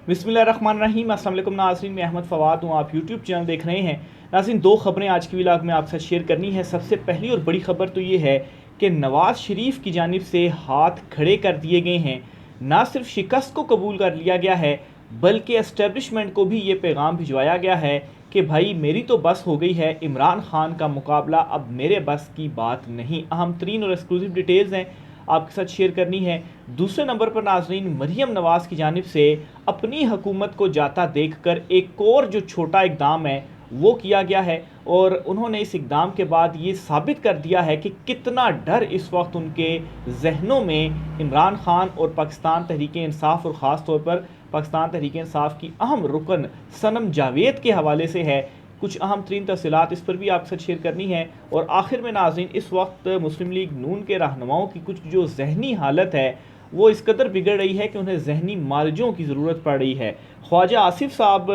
बिस्मिल्लाहिर्रहमानिर्रहीम। अस्सलाम वालेकुम नाज़रीन, मैं अहमद फ़वाद हूँ। आप यूट्यूब चैनल देख रहे हैं। नाज़रीन, दो ख़बरें आज की व्लॉग में आपके साथ शेयर करनी है। सबसे पहली और बड़ी ख़बर तो ये है कि नवाज़ शरीफ की जानिब से हाथ खड़े कर दिए गए हैं। ना सिर्फ शिकस्त को कबूल कर लिया गया है, बल्कि एस्टेब्लिशमेंट को भी ये पैगाम भिजवाया गया है कि भाई मेरी तो बस हो गई है, इमरान खान का मुकाबला अब मेरे बस की बात नहीं। अहम तरीन और एक्सक्लूसिव डिटेल्स हैं आपके साथ शेयर करनी है। दूसरे नंबर पर नाजरीन, मरियम नवाज़ की जानिब से अपनी हुकूमत को जाता देखकर एक और जो छोटा इकदाम है वो किया गया है, और उन्होंने इस इकदाम के बाद ये साबित कर दिया है कि कितना डर इस वक्त उनके जहनों में इमरान खान और पाकिस्तान तहरीक इंसाफ और ख़ास तौर पर पाकिस्तान तहरीक इंसाफ की अहम रुकन सनम जावेद के हवाले से है। कुछ अहम तरीन तफसीलात इस पर भी आपके साथ शेयर करनी है। और आखिर में नाज़रीन, इस वक्त मुस्लिम लीग नून के रहनुमाओं की कुछ जो जहनी हालत है वो इस कदर बिगड़ रही है कि उन्हें जहनी मालजों की ज़रूरत पड़ रही है। ख्वाजा आसिफ साहब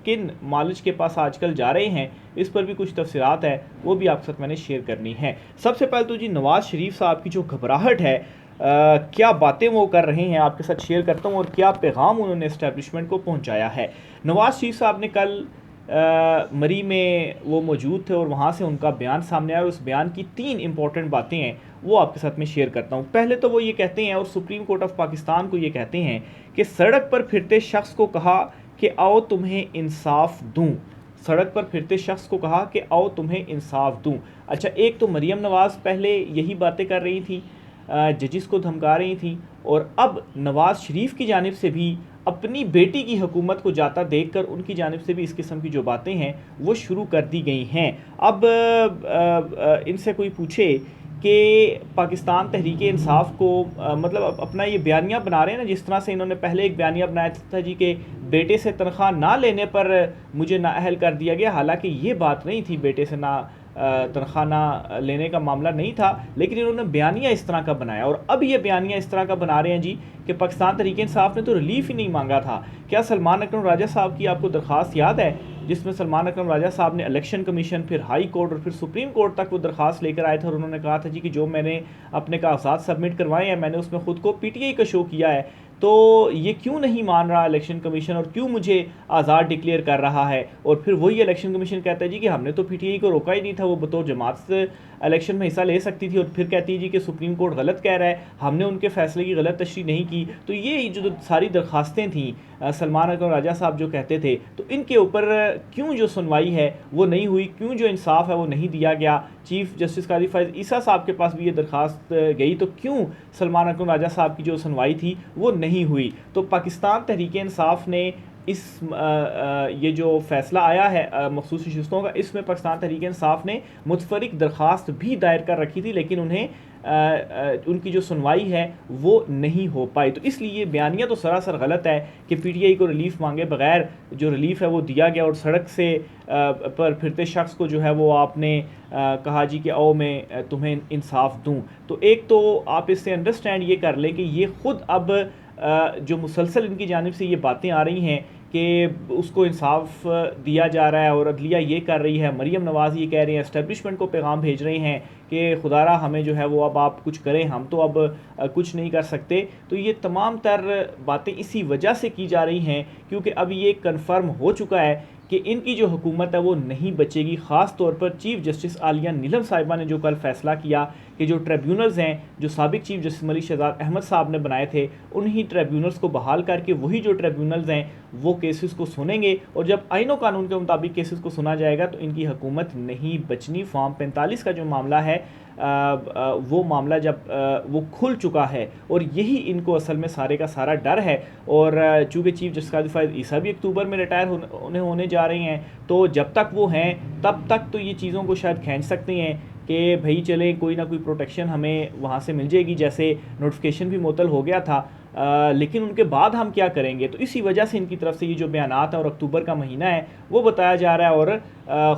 किन मालज के पास आजकल जा रहे हैं, इस पर भी कुछ तफसीलात है, वो भी आपके साथ मैंने शेयर करनी है। सबसे पहले तो जी, नवाज़ शरीफ साहब की जो घबराहट है, क्या बातें वो कर रहे हैं, आपके साथ शेयर करता हूँ, और क्या पैगाम उन्होंने इस्टेब्लिशमेंट को पहुँचाया है। नवाज़ शरीफ साहब ने कल मरी में वो मौजूद थे और वहाँ से उनका बयान सामने आया, और उस बयान की 3 इंपॉर्टेंट बातें हैं वो आपके साथ में शेयर करता हूँ। पहले तो वो ये कहते हैं, और सुप्रीम कोर्ट ऑफ पाकिस्तान को ये कहते हैं कि सड़क पर फिरते शख्स को कहा कि आओ तुम्हें इंसाफ दूँ। सड़क पर फिरते शख्स को कहा कि आओ तुम्हें इंसाफ दूँ। अच्छा, एक तो मरियम नवाज़ पहले यही बातें कर रही थी, जजिस को धमका रही थी, और अब नवाज़ शरीफ की जानिब से भी अपनी बेटी की हुकूमत को जाता देखकर उनकी जानिब से भी इस किस्म की जो बातें हैं वो शुरू कर दी गई हैं। अब इनसे कोई पूछे कि पाकिस्तान तहरीक इंसाफ को मतलब अपना ये बयानिया बना रहे हैं ना, जिस तरह से इन्होंने पहले एक बयानिया बनाया था जी कि बेटे से तनख्वाह ना लेने पर मुझे नाअहल कर दिया गया। हालांकि ये बात नहीं थी, बेटे से ना तनख्वाह ना लेने का मामला नहीं था, लेकिन इन्होंने बयानिया इस तरह का बनाया। और अब ये बयानिया इस तरह का बना रहे हैं जी कि पाकिस्तान तहरीक इंसाफ ने तो रिलीफ ही नहीं मांगा था। क्या सलमान अकरम राजा साहब की आपको दरख्वास्त याद है, जिसमें सलमान अकरम राजा साहब ने इलेक्शन कमीशन, फिर हाई कोर्ट और फिर सुप्रीम कोर्ट तक वो दरख्वास्त लेकर आए थे, और उन्होंने कहा था जी कि जो मैंने अपने कागजात सबमिट करवाए हैं, मैंने उसमें ख़ुद को पीटीआई का शो किया है, तो ये क्यों नहीं मान रहा इलेक्शन कमीशन, और क्यों मुझे आज़ाद डिक्लेयर कर रहा है। और फिर वही इलेक्शन कमीशन कहता है जी कि हमने तो पीटीआई को रोका ही नहीं था, वो बतौर जमात से इलेक्शन में हिस्सा ले सकती थी। और फिर कहती है जी कि सुप्रीम कोर्ट गलत कह रहा है, हमने उनके फैसले की गलत तशरीह नहीं की। तो ये जो सारी दरख्वास्तें थीं, सलमान अकरम राजा साहब जो कहते थे, तो इनके ऊपर क्यों जो सुनवाई है वो नहीं हुई, क्यों जो इंसाफ है वो नहीं दिया गया। चीफ जस्टिस काजी फैज़ ईसा साहब के पास भी ये दरख्वास्त गई, तो क्यों सलमान अकरम राजा साहब की जो सुनवाई थी वो नहीं हुई। तो पाकिस्तान तहरीक इंसाफ ने इस ये जो फ़ैसला आया है मखसूस नशिस्तों का, इसमें पाकिस्तान तहरीक इंसाफ ने मुतफरिक दरख्वास्त भी दायर कर रखी थी, लेकिन उन्हें उनकी जो सुनवाई है वो नहीं हो पाई। तो इसलिए बयानिया तो सरासर गलत है कि पीटीआई को रिलीफ मांगे बगैर जो रिलीफ है वो दिया गया, और सड़क से पर फिरते शख्स को जो है वो आपने कहा जी कि आओ मैं तुम्हें इंसाफ दूं। तो एक तो आप इससे अंडरस्टैंड ये कर लें कि ये ख़ुद अब जो मुसलसल इनकी जानिब से ये बातें आ रही हैं कि उसको इंसाफ दिया जा रहा है, और अदलिया ये कर रही है, मरियम नवाज़ ये कह रहे हैं, एस्टेब्लिशमेंट को पैगाम भेज रहे हैं कि खुदारा हमें जो है वो अब आप कुछ करें, हम तो अब कुछ नहीं कर सकते। तो ये तमाम तर बातें इसी वजह से की जा रही हैं क्योंकि अब ये कन्फर्म हो चुका है कि इनकी जो हुकूमत है वो नहीं बचेगी। ख़ास तौर पर चीफ जस्टिस आलिया नीलम साहिबा ने जो कल फैसला किया कि जो ट्रिब्यूनल्स हैं जो साबिक चीफ जस्टिस मलिक शहजाद अहमद साहब ने बनाए थे, उन्हीं ट्रिब्यूनल्स को बहाल करके वही जो ट्रिब्यूनल्स हैं वो केसेस को सुनेंगे, और जब आईन और कानून के मुताबिक केसेस को सुना जाएगा तो इनकी हुकूमत नहीं बचनी। फॉर्म 45 का जो मामला है वो मामला जब वो खुल चुका है, और यही इनको असल में सारे का सारा डर है। और चूँकि चीफ जस्टिस काजी फैज़ ईसा भी अक्टूबर में रिटायर होने जा रही हैं, तो जब तक वो हैं तब तक तो ये चीज़ों को शायद खींच सकते हैं कि भाई चले कोई ना कोई प्रोटेक्शन हमें वहाँ से मिल जाएगी, जैसे नोटिफिकेशन भी मुअत्तल हो गया था, लेकिन उनके बाद हम क्या करेंगे। तो इसी वजह से इनकी तरफ से ये जो बयानात हैं, और अक्टूबर का महीना है वो बताया जा रहा है, और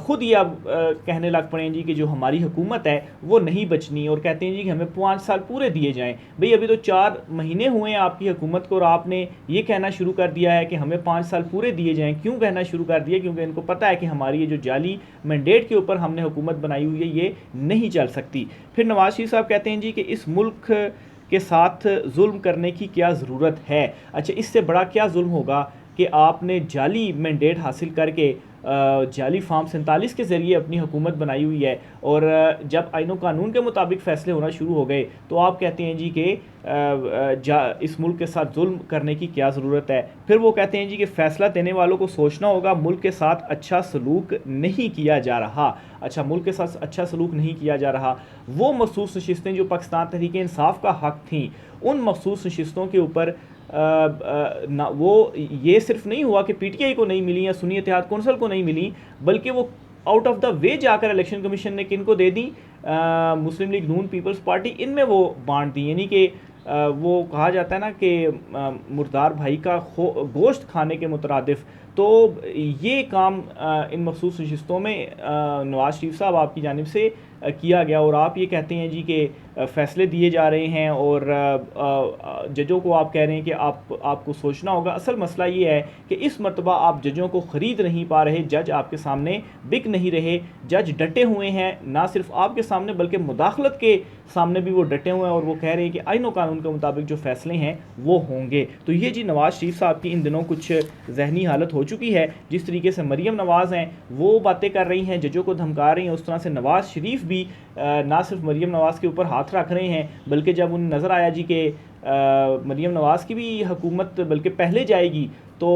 ख़ुद ये अब कहने लग पड़े हैं जी कि जो हमारी हुकूमत है वो नहीं बचनी, और कहते हैं जी कि हमें 5 साल पूरे दिए जाएं। भाई अभी तो 4 महीने हुए हैं आपकी हुकूमत को, और आपने ये कहना शुरू कर दिया है कि हमें 5 साल पूरे दिए जाएँ। क्यों कहना शुरू कर दिया? क्योंकि इनको पता है कि हमारी ये जो जाली मैंडेट के ऊपर हमने हुकूमत बनाई हुई है ये नहीं चल सकती। फिर नवाज शरीफ साहब कहते हैं जी कि इस मुल्क के साथ जुल्म करने की क्या ज़रूरत है। अच्छा, इससे बड़ा क्या जुल्म होगा कि आपने जाली मैंडेट हासिल करके जाली फॉर्म 47 के ज़रिए अपनी हुकूमत बनाई हुई है, और जब आइन कानून के मुताबिक फ़ैसले होना शुरू हो गए तो आप कहते हैं जी कि इस मुल्क के साथ जुल्म करने की क्या ज़रूरत है। फिर वो कहते हैं जी कि फ़ैसला देने वालों को सोचना होगा मुल्क के साथ अच्छा सलूक नहीं किया जा रहा। अच्छा, मुल्क के साथ अच्छा सलूक नहीं किया जा रहा। वो मखसूस नशिस्तें जो पाकिस्तान तहरीक इंसाफ का हक़ थी, उन मखसूस नशिस्तों के ऊपर ना वो ये सिर्फ नहीं हुआ कि पीटीआई को नहीं मिली या सुन्नी इत्तेहाद कौंसिल को नहीं मिली, बल्कि वो आउट ऑफ द वे जाकर इलेक्शन कमीशन ने किनको दे दी, मुस्लिम लीग नून, पीपल्स पार्टी, इनमें वो बांट दी। यानी कि वो कहा जाता है ना कि मुर्दार भाई का गोश्त खाने के मुतरादिफ। तो ये काम इन मखसूस नशिस्तों में नवाज शरीफ साहब आपकी जानिब से किया गया, और आप ये कहते हैं जी कि फ़ैसले दिए जा रहे हैं और जजों को आप कह रहे हैं कि आपको सोचना होगा। असल मसला ये है कि इस मरतबा आप जजों को ख़रीद नहीं पा रहे, जज आपके सामने बिक नहीं रहे, जज डटे हुए हैं, ना सिर्फ आपके सामने बल्कि मुदाखलत के सामने भी वो डटे हुए हैं, और वो कह रहे हैं कि आइन कानून के मुताबिक जो फ़ैसले हैं वो होंगे। तो ये जी नवाज़ शरीफ साहब की इन दिनों कुछ जहनी हालत हो चुकी है। जिस तरीके से मरीम नवाज़ हैं वो बातें कर रही हैं, जजों को धमका रही हैं, उस तरह से नवाज़ शरीफ भी ना सिर्फ मरीम नवाज़ के ऊपर हाथ रख रहे हैं, बल्कि जब उन्हें नज़र आया जी कि मरीम नवाज़ की भी हुकूमत बल्कि पहले जाएगी, तो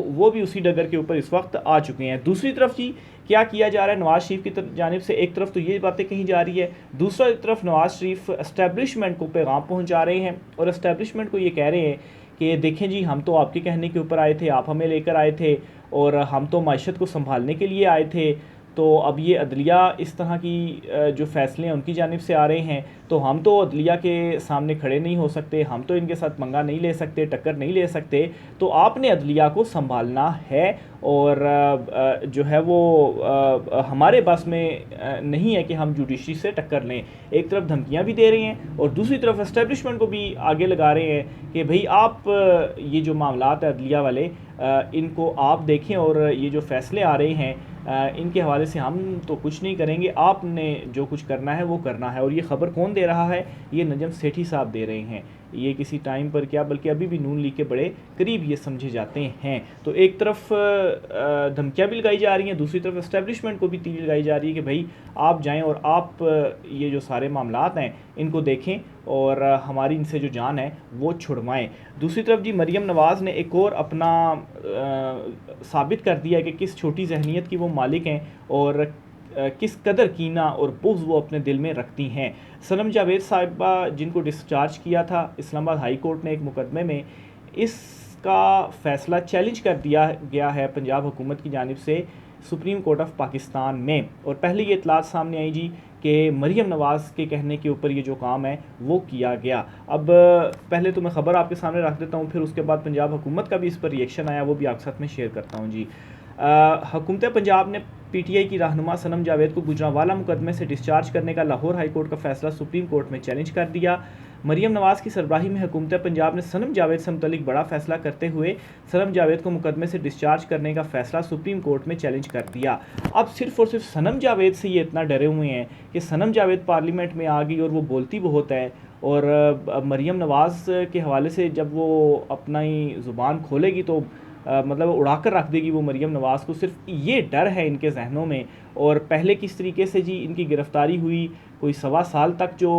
वो भी उसी डगर के ऊपर इस वक्त आ चुके हैं। दूसरी तरफ जी क्या किया जा रहा है नवाज़ शरीफ की जानिब से, एक तरफ तो ये बातें कही जा रही है, दूसरी तरफ नवाज़ शरीफ एस्टेब्लिशमेंट को पैगाम पहुंचा रहे हैं और एस्टेब्लिशमेंट को ये कह रहे हैं कि देखें जी, हम तो आपके कहने के ऊपर आए थे, आप हमें लेकर आए थे, और हम तो माशत को संभालने के लिए आए थे। तो अब ये अदलिया इस तरह की जो फ़ैसले हैं उनकी जानिब से आ रहे हैं, तो हम तो अदलिया के सामने खड़े नहीं हो सकते, हम तो इनके साथ पंगा नहीं ले सकते, टक्कर नहीं ले सकते, तो आपने अदलिया को संभालना है, और जो है वो हमारे बस में नहीं है कि हम जुडिशरी से टक्कर लें। एक तरफ धमकियां भी दे रहे हैं और दूसरी तरफ एस्टेब्लिशमेंट को भी आगे लगा रहे हैं कि भाई आप ये जो मामलात है अदलिया वाले, इनको आप देखें, और ये जो फ़ैसले आ रहे हैं इनके हवाले से हम तो कुछ नहीं करेंगे, आपने जो कुछ करना है वो करना है। और ये ख़बर कौन दे रहा है? ये नजम सेठी साहब दे रहे हैं। ये किसी टाइम पर क्या, बल्कि अभी भी नून लीग के बड़े करीब ये समझे जाते हैं। तो एक तरफ धमकियाँ भी लगाई जा रही हैं, दूसरी तरफ एस्टेब्लिशमेंट को भी तीर लगाई जा रही है कि भाई आप जाएं और आप ये जो सारे मामलात हैं इनको देखें और हमारी इनसे जो जान है वो छुड़वाएं। दूसरी तरफ जी मरीम नवाज़ ने एक और अपना साबित कर दिया कि किस छोटी जहनीत की वो मालिक हैं और किस कदर कीना और बुग़्ज़ वो अपने दिल में रखती हैं। सनम जावेद साहिबा जिनको डिस्चार्ज किया था इस्लामाबाद हाई कोर्ट ने एक मुकदमे में, इसका फ़ैसला चैलेंज कर दिया गया है पंजाब हुकूमत की जानिब से सुप्रीम कोर्ट ऑफ पाकिस्तान में। और पहले ये इतलात सामने आई जी कि मरीम नवाज़ के कहने के ऊपर ये जो काम है वो किया गया। अब पहले तो मैं ख़बर आपके सामने रख देता हूँ, फिर उसके बाद पंजाब हुकूमत का भी इस पर रिएक्शन आया, वो भी आपके साथ में शेयर करता हूँ जी। हुकूमत पंजाब ने पीटीआई की रहनुमा सनम जावेद को गुजरांवाला मुकदमे से डिस्चार्ज करने का लाहौर हाई कोर्ट का फैसला सुप्रीम कोर्ट में चैलेंज कर दिया। मरीम नवाज़ की सरबराही में हुकूमत पंजाब ने सनम जावेद से मुतल्लिक बड़ा फैसला करते हुए सनम जावेद को मुकदमे से डिस्चार्ज करने का फैसला सुप्रीम कोर्ट में चैलेंज कर दिया। अब सिर्फ और सिर्फ सनम जावेद से ये इतना डरे हुए हैं कि सनम जावेद पार्लियामेंट में आ गई और वो बोलती बहुत है, और मरीम नवाज़ के हवाले से जब वो अपना ही ज़ुबान खोलेगी तो मतलब उड़ा कर रख देगी वो मरीम नवाज़ को। सिर्फ ये डर है इनके जहनों में। और पहले किस तरीके से जी इनकी गिरफ़्तारी हुई, कोई 1.25 साल तक जो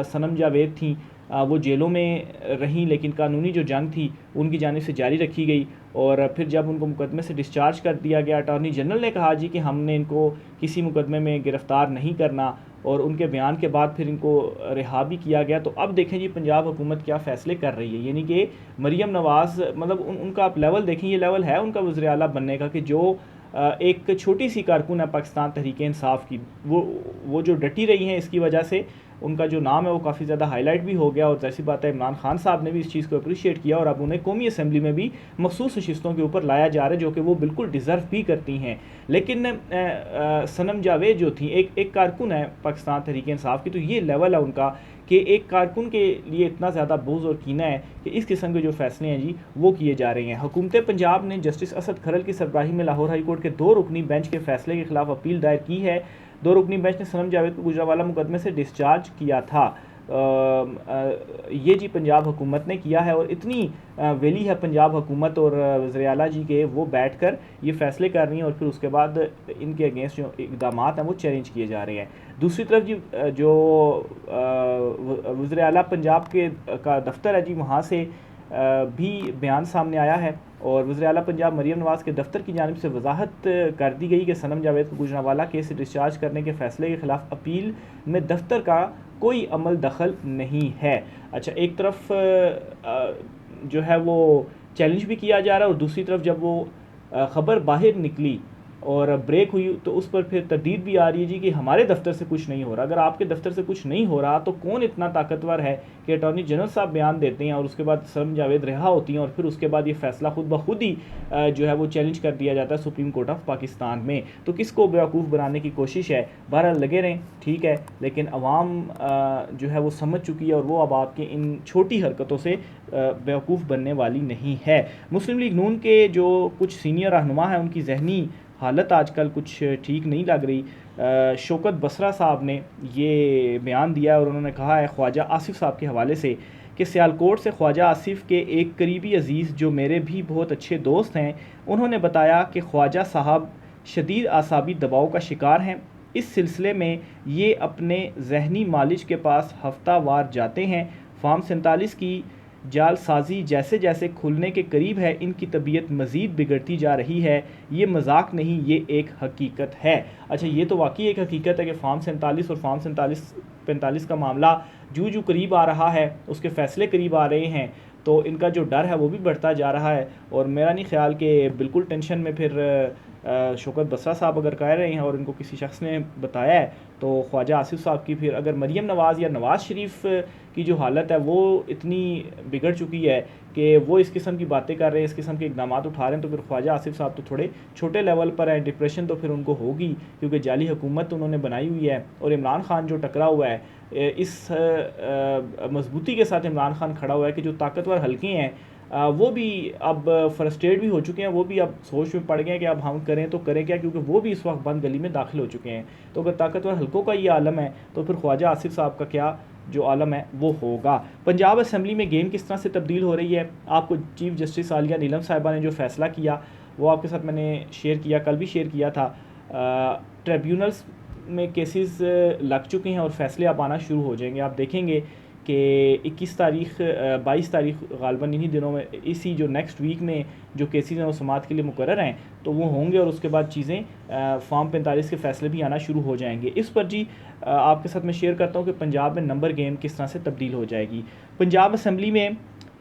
सनम जावेद थी वो जेलों में रहीं, लेकिन कानूनी जो जंग थी उनकी जानिब से जारी रखी गई। और फिर जब उनको मुकदमे से डिस्चार्ज कर दिया गया, अटॉर्नी जनरल ने कहा जी कि हमने इनको किसी मुकदमे में गिरफ़्तार नहीं करना, और उनके बयान के बाद फिर इनको रिहा भी किया गया। तो अब देखें जी पंजाब हुकूमत क्या फ़ैसले कर रही है, यानी कि मरीम नवाज़ मतलब उनका आप लेवल देखें, ये लेवल है उनका वज़ीर आला बनने का कि जो एक छोटी सी कारकुन है पाकिस्तान तहरीक इंसाफ की, वो जो डटी रही हैं, इसकी वजह से उनका जो नाम है वो काफ़ी ज़्यादा हाईलाइट भी हो गया। और जैसी बात है इमरान खान साहब ने भी इस चीज़ को अप्रिशिएट किया और अब उन्हें कौमी असम्बली में भी मखसूस नशिस्तों के ऊपर लाया जा रहा है जो कि वो बिल्कुल डिज़र्व भी करती हैं। लेकिन सनम जावेद जो थी एक कारकुन है पाकिस्तान तहरीक इंसाफ की, तो ये लेवल है उनका कि एक कारकुन के लिए इतना ज़्यादा बोझ और कीना है कि इस किस्म के जो फैसले हैं जी वो किए जा रहे हैं। हुकूमत पंजाब ने जस्टिस असद खरल की सरबराही में लाहौर हाई कोर्ट के 2 रुकनी बेंच के फैसले के खिलाफ अपील दायर की है। 2 रुकनी बेंच ने सनम जावेद को गुजरांवाला मुकदमे से डिस्चार्ज किया था। ये जी पंजाब हुकूमत ने किया है, और इतनी वेली है पंजाब हुकूमत और वज़ीर आला जी के, वो बैठकर ये फ़ैसले कर रही हैं और फिर उसके बाद इनके अगेंस्ट जो इक़दाम हैं वो चैलेंज किए जा रहे हैं। दूसरी तरफ जी जो वज़ीर आला पंजाब के का दफ्तर है जी, वहाँ से भी बयान सामने आया है, और वज़ीर आला पंजाब मरीम नवाज़ के दफ्तर की जानिब से वजाहत कर दी गई कि सनम जावेद को गुजरांवाला केस से डिस्चार्ज करने के फ़ैसले के ख़िलाफ़ अपील में दफ्तर का कोई अमल दखल नहीं है। अच्छा, एक तरफ जो है वो चैलेंज भी किया जा रहा है, और दूसरी तरफ जब वो ख़बर बाहर निकली और ब्रेक हुई तो उस पर फिर तरदीद भी आ रही है जी कि हमारे दफ्तर से कुछ नहीं हो रहा। अगर आपके दफ्तर से कुछ नहीं हो रहा तो कौन इतना ताकतवर है कि अटॉर्नी जनरल साहब बयान देते हैं और उसके बाद सनम जावेद रिहा होती हैं, और फिर उसके बाद ये फैसला खुद ब खुद ही जो है वो चैलेंज कर दिया जाता है सुप्रीम कोर्ट ऑफ पाकिस्तान में। तो किसको बेवकूफ़ बनाने की कोशिश है? बहरहाल लगे रहें, ठीक है, लेकिन अवाम जो है वो समझ चुकी है, और वो अब आपके इन छोटी हरकतों से बेवकूफ़ बनने वाली नहीं है। मुस्लिम लीग नून के जो कुछ सीनियर रहनुमा हैं, उनकी जहनी हालत आजकल कुछ ठीक नहीं लग रही। शौकत बसरा साहब ने ये बयान दिया और उन्होंने कहा है ख्वाजा आसिफ साहब के हवाले से कि सियालकोट से ख्वाजा आसिफ के एक करीबी अजीज़ जो मेरे भी बहुत अच्छे दोस्त हैं, उन्होंने बताया कि ख्वाजा साहब शदीद आसाबी दबाव का शिकार हैं। इस सिलसिले में ये अपने जहनी मालिज के पास हफ्तावार जाते हैं। फार्म 47 की जालसाजी जैसे जैसे खुलने के करीब है, इनकी तबीयत मज़ीद बिगड़ती जा रही है। ये मजाक नहीं, ये एक हकीकत है। अच्छा, ये तो वाकई एक हकीकत है कि फार्म 47 और फार्म 45 का मामला जू जू करीब आ रहा है, उसके फ़ैसले करीब आ रहे हैं, तो इनका जो डर है वो भी बढ़ता जा रहा है। और मेरा नहीं ख्याल कि बिल्कुल टेंशन में फिर शौकत बसरा साहब अगर कह रहे हैं और इनको किसी शख्स ने बताया है, तो ख्वाजा आसिफ साहब की फिर अगर मरीम नवाज़ या नवाज़ शरीफ की जो हालत है वो इतनी बिगड़ चुकी है कि वो इस किस्म की बातें कर रहे हैं, इस किस्म के इक़दाम उठा रहे हैं, तो फिर ख्वाजा आसिफ साहब तो थोड़े छोटे लेवल पर हैं। डिप्रेशन तो फिर उनको होगी, क्योंकि जाली हुकूमत उन्होंने बनाई हुई है, और इमरान खान जो टकरा हुआ है, इस मजबूती के साथ इमरान खान खड़ा हुआ है कि जो ताकतवर हल्के हैं वो भी अब फ्रस्ट्रेट भी हो चुके हैं, वो भी अब सोच में पड़ गए हैं कि अब हम करें तो करें क्या, क्योंकि वो भी इस वक्त बंद गली में दाखिल हो चुके हैं। तो अगर ताकतवर हल्कों का ये आलम है तो फिर ख्वाजा आसिफ साहब का क्या जो आलम है वो होगा। पंजाब असम्बली में गेम किस तरह से तब्दील हो रही है, आपको चीफ जस्टिस आलिया नीलम साहिबा ने जो फ़ैसला किया वो आपके साथ मैंने शेयर किया, कल भी शेयर किया था। ट्रिब्यूनल्स में केसेस लग चुके हैं और फैसले अब आना शुरू हो जाएंगे। आप देखेंगे कि 21 तारीख 22 तारीख गालबन इन्हीं दिनों में, इसी जो नेक्स्ट वीक में जो केसेस हैं वो समात के लिए मुकर्रर हैं, तो वो होंगे, और उसके बाद चीज़ें फार्म 45 के फ़ैसले भी आना शुरू हो जाएंगे। इस पर जी आपके साथ मैं शेयर करता हूँ कि पंजाब में नंबर गेम किस तरह से तब्दील हो जाएगी। पंजाब असम्बली में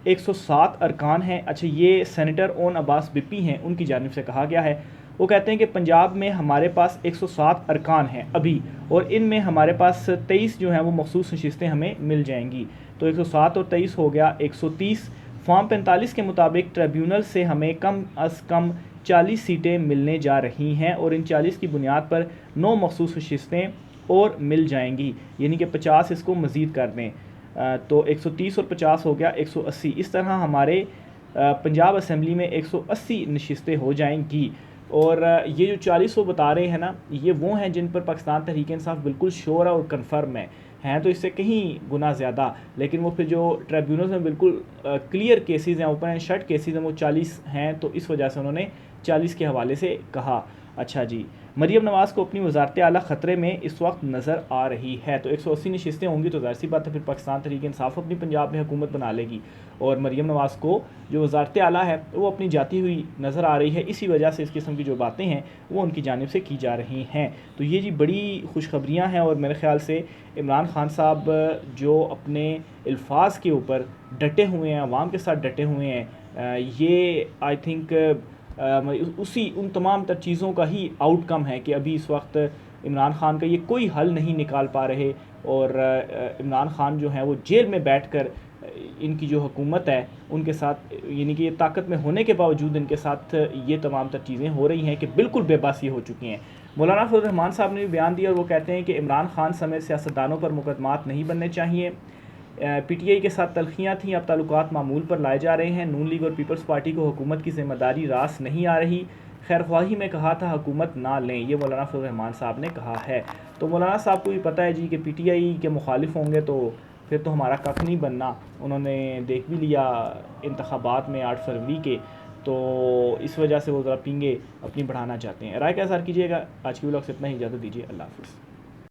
107 अरकान हैं। अच्छा, ये सेनेटर ओन अब्बास बिप्पी हैं, उनकी जानिब से कहा गया है। वो कहते हैं कि पंजाब में हमारे पास 107 अरकान हैं अभी, और इनमें हमारे पास 23 जो हैं वो मखसूस नशिस्तें हमें मिल जाएंगी। तो 107 और 23 हो गया 130। फॉर्म 45 के मुताबिक ट्रिब्यूनल से हमें कम अज़ कम 40 सीटें मिलने जा रही हैं, और इन 40 की बुनियाद पर 9 मखसूस नशिस्तें और मिल जाएंगी, यानी कि 50 इसको मज़ीद कर दें, तो 130 और 50 हो गया 180। इस तरह हमारे पंजाब असम्बली में 180 नशिस्तें हो जाएंगी। और ये जो 40 वो बता रहे हैं ना, ये वो हैं जिन पर पाकिस्तान तहरीक इंसाफ बिल्कुल श्योर है और कन्फर्म हैं तो इससे कहीं गुना ज़्यादा, लेकिन वो फिर जो ट्रिब्यूनल्स में बिल्कुल क्लियर केसेस हैं, ओपन एंड शट केसेस हैं, वो 40 हैं, तो इस वजह से उन्होंने 40 के हवाले से कहा। अच्छा जी, मरीम नवाज़ को अपनी वज़ारत आला ख़तरे में इस वक्त नज़र आ रही है, तो 180 नशिस्तें होंगी, तो ज़ाहिर सी बात है फिर पाकिस्तान तहरीक इंसाफ अपनी पंजाब में हुकूमत बना लेगी, और मरीम नवाज़ को जो वज़ारत आला है वो अपनी जाती हुई नज़र आ रही है। इसी वजह से इस किस्म की जो बातें हैं वो उनकी जानिब से की जा रही हैं। तो ये जी बड़ी खुशखबरियाँ हैं, और मेरे ख़्याल से इमरान खान साहब जो अपने अल्फाज के ऊपर डटे हुए हैं, अवाम के साथ डटे हुए हैं, ये आई थिंक उन तमाम तर चीज़ों का ही आउटकम है कि अभी इस वक्त इमरान खान का ये कोई हल नहीं निकाल पा रहे, और इमरान खान जो है वो जेल में बैठकर इनकी जो हुकूमत है उनके साथ, यानी कि ये ताकत में होने के बावजूद इनके साथ ये तमाम तर चीज़ें हो रही हैं कि बिल्कुल बेबसी हो चुकी हैं। मौलाना फजल रहमान साहब ने भी बयान दिया, और वो कहते हैं कि इमरान खान समेत सियासतदानों पर मुकदमात नहीं बनने चाहिए। PTI के साथ तलखियाँ थीं, अब ताल्लुकात मामूल पर लाए जा रहे हैं। नून लीग और पीपल्स पार्टी को हुकूमत की जिम्मेदारी रास नहीं आ रही। खैरख्वाही में कहा था हुकूमत ना लें, ये मौलाना फजल रहमान साहब ने कहा है। तो मौलाना साहब को भी पता है जी कि PTI के मुखालिफ होंगे तो फिर तो हमारा कख नहीं बनना। उन्होंने देख भी लिया इंतखाबात में 8 फरवरी के, तो इस वजह से वो ज़रा पींगे अपनी बढ़ाना चाहते हैं। राय का इज़हार कीजिएगा। आज की व्लॉग से इतना ही, इजाज़त दीजिए। अल्लाह हाफ़िज़।